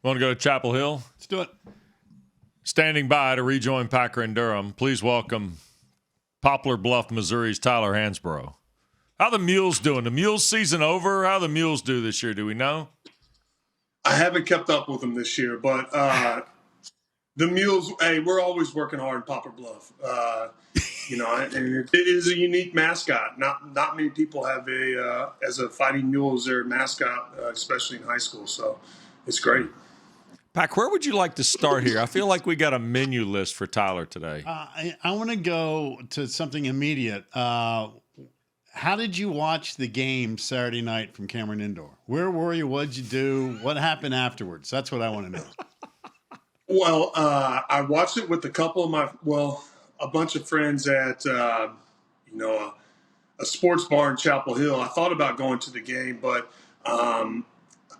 Want to go to Chapel Hill? Let's do it. Standing by to rejoin Packer and Durham, please welcome Poplar Bluff, Missouri's Tyler Hansbrough. How the Mules doing? The Mules season over? How the Mules do this year? Do we know? I haven't kept up with them this year, but the Mules, hey, we're always working hard in Poplar Bluff. And it is a unique mascot. Not many people have as a Fighting Mule as their mascot, especially in high school. So it's great. Pack, where would you like to start here? I feel like we got a menu list for Tyler today. I want to go to something immediate. How did you watch the game Saturday night from Cameron Indoor? Where were you? What did you do? What happened afterwards? That's what I want to know. Well, I watched it with a bunch of friends at, a sports bar in Chapel Hill. I thought about going to the game, but I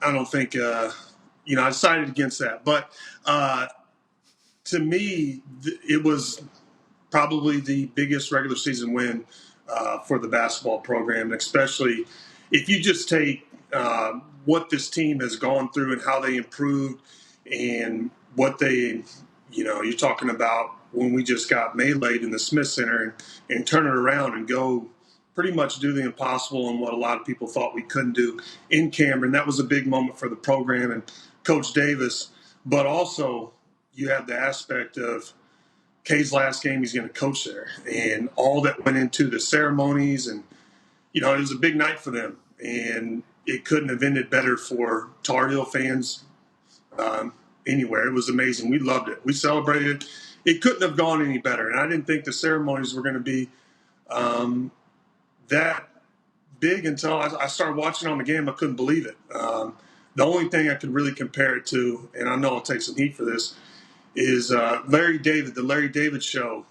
don't think, I decided against that. But to me, it was probably the biggest regular season win for the basketball program, and especially if you just take what this team has gone through and how they improved and what they, you're talking about when we just got Maylaid in the Smith Center and turn it around and go pretty much do the impossible and what a lot of people thought we couldn't do in Cameron. That was a big moment for the program and Coach Davis. But also you have the aspect of Kay's last game he's going to coach there and all that went into the ceremonies. And, it was a big night for them. And it couldn't have ended better for Tar Heel fans anywhere. It was amazing. We loved it. We celebrated. It couldn't have gone any better. And I didn't think the ceremonies were going to be that big until I started watching on the game. I couldn't believe it. The only thing I could really compare it to, and I know I'll take some heat for this, is Larry David, the Larry David Show.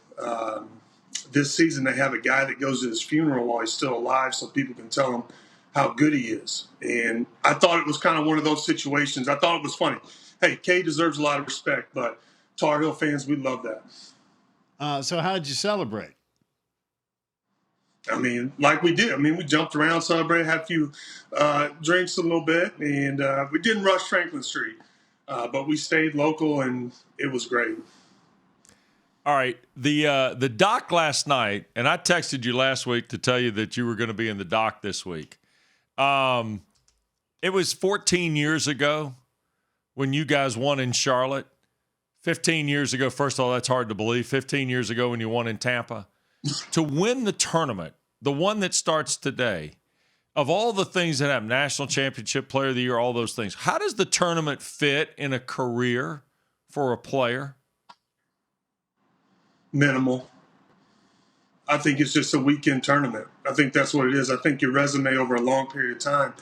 This season they have a guy that goes to his funeral while he's still alive so people can tell him how good he is. And I thought it was kind of one of those situations. I thought it was funny. Hey, Kay deserves a lot of respect, but Tar Heel fans, we love that. So how did you celebrate? I mean, like we did. I mean, we jumped around, celebrated, had a few drinks a little bit, and we didn't rush Franklin Street, but we stayed local, and it was great. All right, the doc last night, and I texted you last week to tell you that you were going to be in the doc this week. It was 14 years ago when you guys won in Charlotte. 15 years ago, first of all, that's hard to believe. 15 years ago when you won in Tampa. To win the tournament, the one that starts today, of all the things that have national championship, player of the year, all those things, how does the tournament fit in a career for a player? Minimal. I think it's just a weekend tournament. I think that's what it is. I think your resume over a long period of time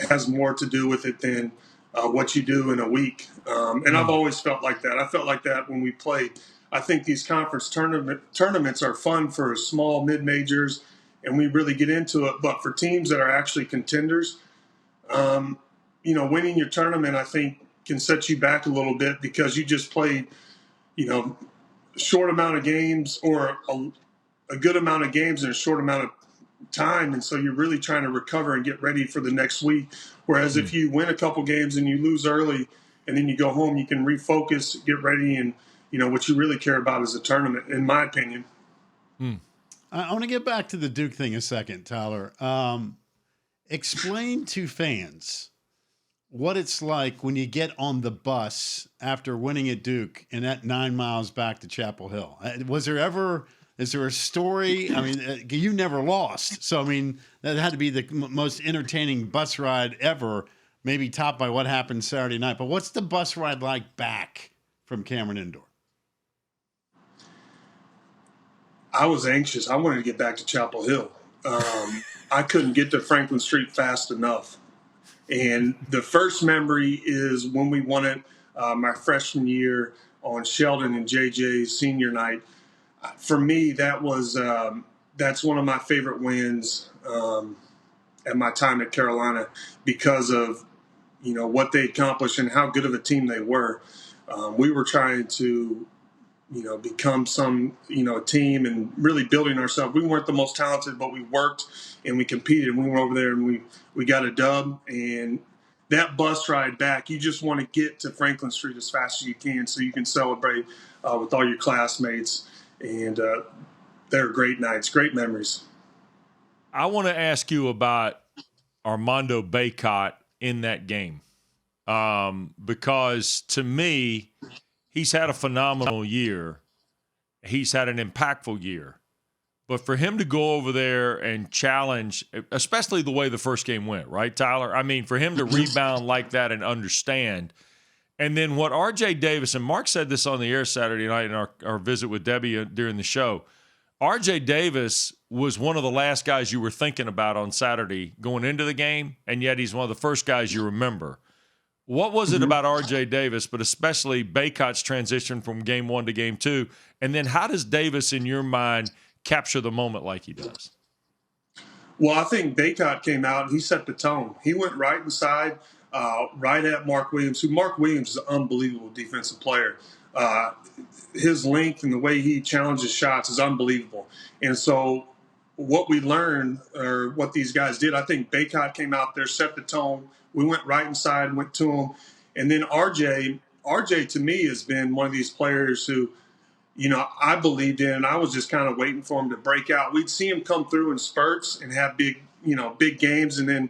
has more to do with it than what you do in a week. And I've always felt like that. I felt like that when we played. I think these conference tournaments are fun for small mid-majors, and we really get into it. But for teams that are actually contenders, winning your tournament, I think, can set you back a little bit because you just played, short amount of games or a good amount of games in a short amount of time. And so you're really trying to recover and get ready for the next week. Whereas if you win a couple games and you lose early and then you go home, you can refocus, get ready, and what you really care about is a tournament, in my opinion. I want to get back to the Duke thing a second, Tyler. Explain to fans what it's like when you get on the bus after winning at Duke and that 9 miles back to Chapel Hill. Is there a story? I mean, you never lost. So, I mean, that had to be the most entertaining bus ride ever, maybe topped by what happened Saturday night. But what's the bus ride like back from Cameron Indoor? I was anxious. I wanted to get back to Chapel Hill. I couldn't get to Franklin Street fast enough. And the first memory is when we won it my freshman year on Sheldon and JJ's senior night. For me, that's one of my favorite wins at my time at Carolina because of what they accomplished and how good of a team they were. We were trying to become some team and really building ourselves. We weren't the most talented, but we worked and we competed. And we went over there and we got a dub, and that bus ride back, you just want to get to Franklin Street as fast as you can so you can celebrate with all your classmates. And they're great nights, great memories. I want to ask you about Armando Bacot in that game, because to me, he's had a phenomenal year. He's had an impactful year. But for him to go over there and challenge, especially the way the first game went, right, Tyler? I mean, for him to rebound like that and understand. And then what R.J. Davis, and Mark said this on the air Saturday night in our visit with Debbie during the show, R.J. Davis was one of the last guys you were thinking about on Saturday going into the game, and yet he's one of the first guys you remember. What was it about R.J. Davis, but especially Bacot's transition from game one to game two? And then how does Davis, in your mind, capture the moment like he does? Well, I think Bacot came out and he set the tone. He went right inside, right at Mark Williams, who Mark Williams is an unbelievable defensive player. His length and the way he challenges shots is unbelievable. And so what we learned, or what these guys did, I think Bacot came out there, set the tone. We went right inside, went to him. And then RJ to me has been one of these players who, I believed in, and I was just kind of waiting for him to break out. We'd see him come through in spurts and have big games, and then,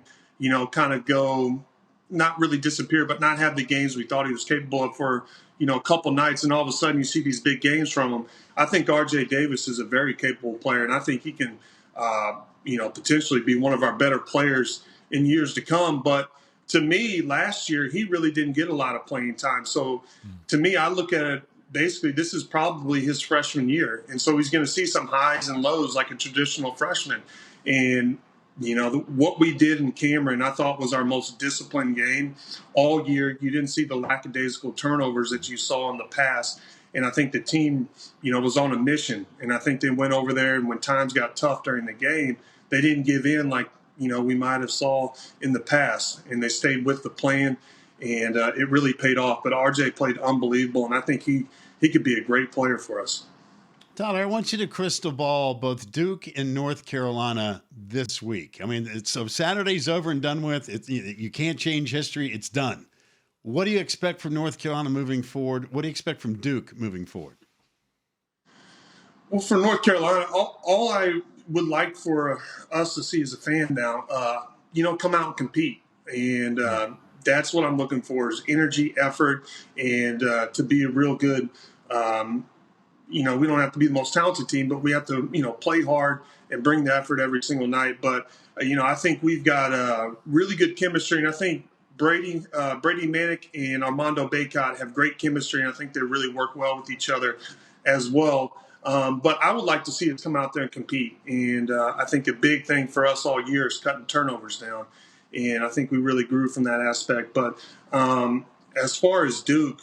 kind of go, not really disappear, but not have the games we thought he was capable of for, a couple nights, and all of a sudden you see these big games from him. I think R.J. Davis is a very capable player, and I think he can, potentially be one of our better players in years to come. But to me, last year, he really didn't get a lot of playing time. So to me, I look at it, basically, this is probably his freshman year. And so he's going to see some highs and lows like a traditional freshman. And, what we did in Cameron, I thought was our most disciplined game all year. You didn't see the lackadaisical turnovers that you saw in the past. And I think the team, was on a mission. And I think they went over there, and when times got tough during the game, they didn't give in like, we might have saw in the past. And they stayed with the plan, and it really paid off. But RJ played unbelievable, and I think he could be a great player for us. Tyler, I want you to crystal ball both Duke and North Carolina this week. I mean, so Saturday's over and done with. You can't change history. It's done. What do you expect from North Carolina moving forward? What do you expect from Duke moving forward? Well, for North Carolina, all I would like for us to see as a fan now, come out and compete. And that's what I'm looking for, is energy, effort, and to be a real good we don't have to be the most talented team, but we have to, play hard and bring the effort every single night. But, I think we've got really good chemistry. And I think Brady Manick and Armando Bacot have great chemistry, and I think they really work well with each other as well. But I would like to see us come out there and compete. And I think a big thing for us all year is cutting turnovers down. And I think we really grew from that aspect. But as far as Duke,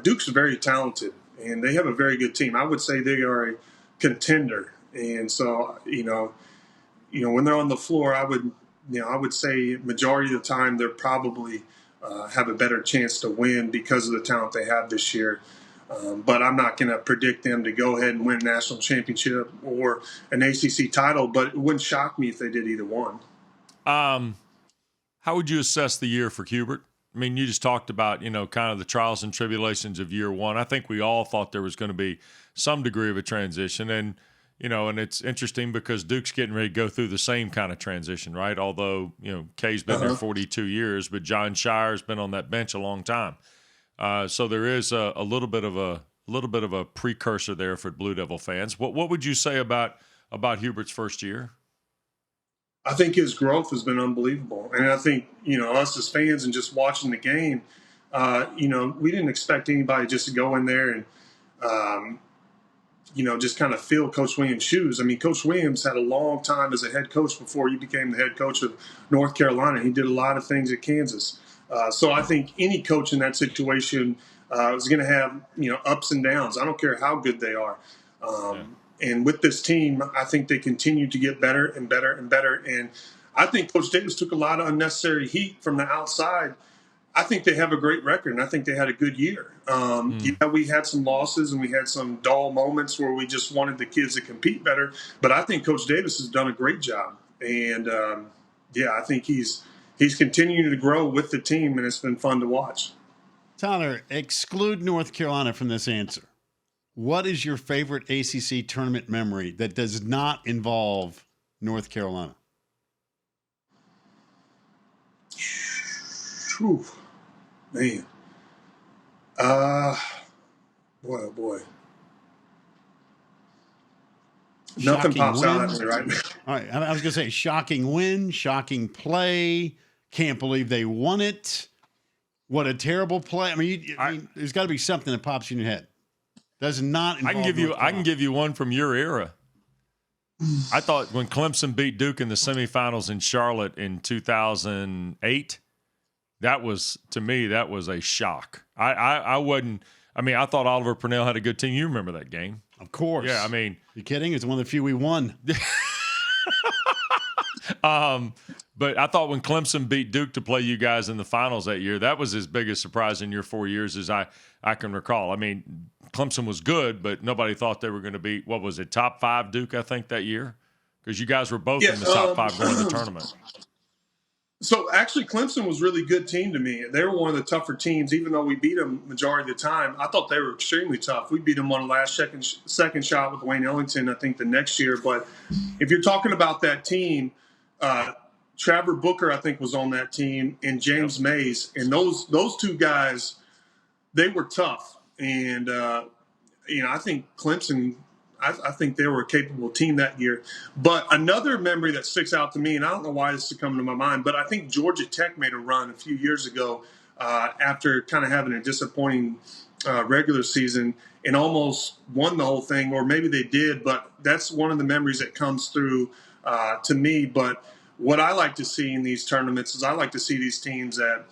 Duke's very talented. And they have a very good team. I would say they are a contender. And so, when they're on the floor, I would say majority of the time they're probably have a better chance to win because of the talent they have this year. But I'm not going to predict them to go ahead and win a national championship or an ACC title. But it wouldn't shock me if they did either one. How would you assess the year for Hubert? I mean, you just talked about, kind of the trials and tribulations of year one. I think we all thought there was going to be some degree of a transition. And, and it's interesting because Duke's getting ready to go through the same kind of transition, right? Although, Kay's been there 42 years, but John Shire's been on that bench a long time. So there is a little bit of a precursor there for Blue Devil fans. What would you say about Hubert's first year? I think his growth has been unbelievable. And I think, us as fans and just watching the game, we didn't expect anybody just to go in there and, just kind of fill Coach Williams' shoes. I mean, Coach Williams had a long time as a head coach before he became the head coach of North Carolina. He did a lot of things at Kansas. So I think any coach in that situation is going to have, ups and downs. I don't care how good they are. And with this team, I think they continue to get better and better and better. And I think Coach Davis took a lot of unnecessary heat from the outside. I think they have a great record, and I think they had a good year. Yeah, we had some losses and we had some dull moments where we just wanted the kids to compete better. But I think Coach Davis has done a great job. And, I think he's he's continuing to grow with the team, and it's been fun to watch. Tyler, exclude North Carolina from this answer. What is your favorite ACC tournament memory that does not involve North Carolina? Whew. Man. Boy, oh boy. Nothing Shocking pops out win. at me right now. All right. I was going to say shocking win, shocking play. Can't believe they won it. What a terrible play. I mean, there's got to be something that pops in your head. Does not involve I can give you one from your era. I thought when Clemson beat Duke in the semifinals in Charlotte in 2008, that was a shock. I thought Oliver Purnell had a good team. You remember that game? Of course. Yeah, I mean, you kidding? It's one of the few we won. But I thought when Clemson beat Duke to play you guys in the finals that year, that was his biggest surprise in your 4 years as I can recall. I mean, Clemson was good, but nobody thought they were going to beat, what was it, top 5 Duke, I think, that year? Because you guys were both in the top 5 going to the tournament. So actually, Clemson was a really good team to me. They were one of the tougher teams, even though we beat them majority of the time. I thought they were extremely tough. We beat them on the last second shot with Wayne Ellington, I think, the next year. But if you're talking about that team, Trevor Booker, I think, was on that team, and James Mays. And those two guys, they were tough. And, I think Clemson – I think they were a capable team that year. But another memory that sticks out to me, and I don't know why this is coming to my mind, but I think Georgia Tech made a run a few years ago after kind of having a disappointing regular season and almost won the whole thing, or maybe they did. But that's one of the memories that comes through to me. But what I like to see in these tournaments is I like to see these teams that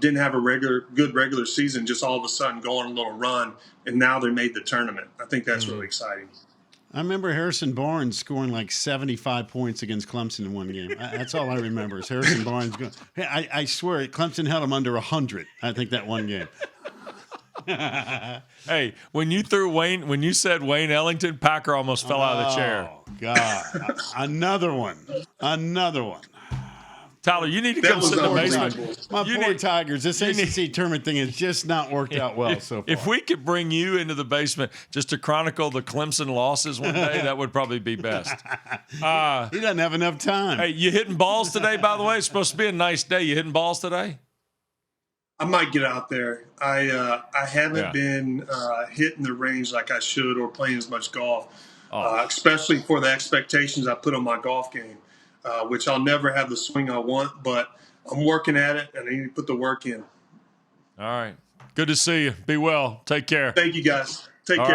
didn't have a good regular season just all of a sudden go on a little run, and now they made the tournament. I think that's really exciting. I remember Harrison Barnes scoring like 75 points against Clemson in one game. That's all I remember is Harrison Barnes going. Hey, I swear, Clemson held him under 100. I think that one game. Hey, when you said Wayne Ellington, Packer almost fell out of the chair. Oh God! Another one. Tyler, you need to come sit in the basement. My poor Tigers. This ACC tournament thing has just not worked out well so far. If we could bring you into the basement just to chronicle the Clemson losses one day, that would probably be best. He doesn't have enough time. Hey, you hitting balls today, by the way? It's supposed to be a nice day. You hitting balls today? I might get out there. I haven't been hitting the range like I should or playing as much golf, especially for the expectations I put on my golf game. Which I'll never have the swing I want, but I'm working at it, and I need to put the work in. All right. Good to see you. Be well. Take care. Thank you, guys. Take care.